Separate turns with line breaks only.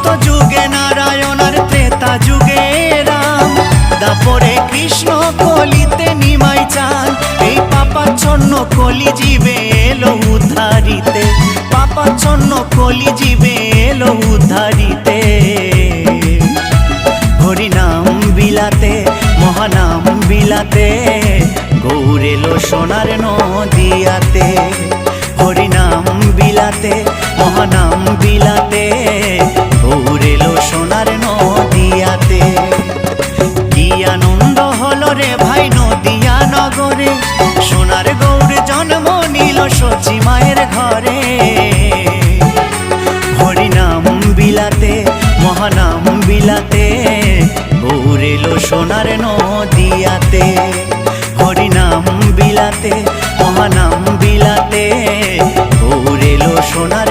সত্য যুগে নারায়ণ আর ত্রেতা যুগে রাম, দাপরে কৃষ্ণ কলিতে নিমাই চান। এই পাপাচ্ছন্ন কলি জীবে এলো উদ্ধারিতে, পাপাচ্ছন্ন কলি জীবে এলো উদ্ধারিতে। হরিনাম বিলাতে মহানাম বিলাতে, গৌর এলো সোনার নদিয়াতে। হরিনাম বিলাতে মহানাম বিলাতে, গৌর এলো সোনার নদিয়াতে। কি আনন্দ হলো রে ভাই নদিয়া নগরে, সোনার গৌর জন্ম নিল সচি মায়ের ঘরে।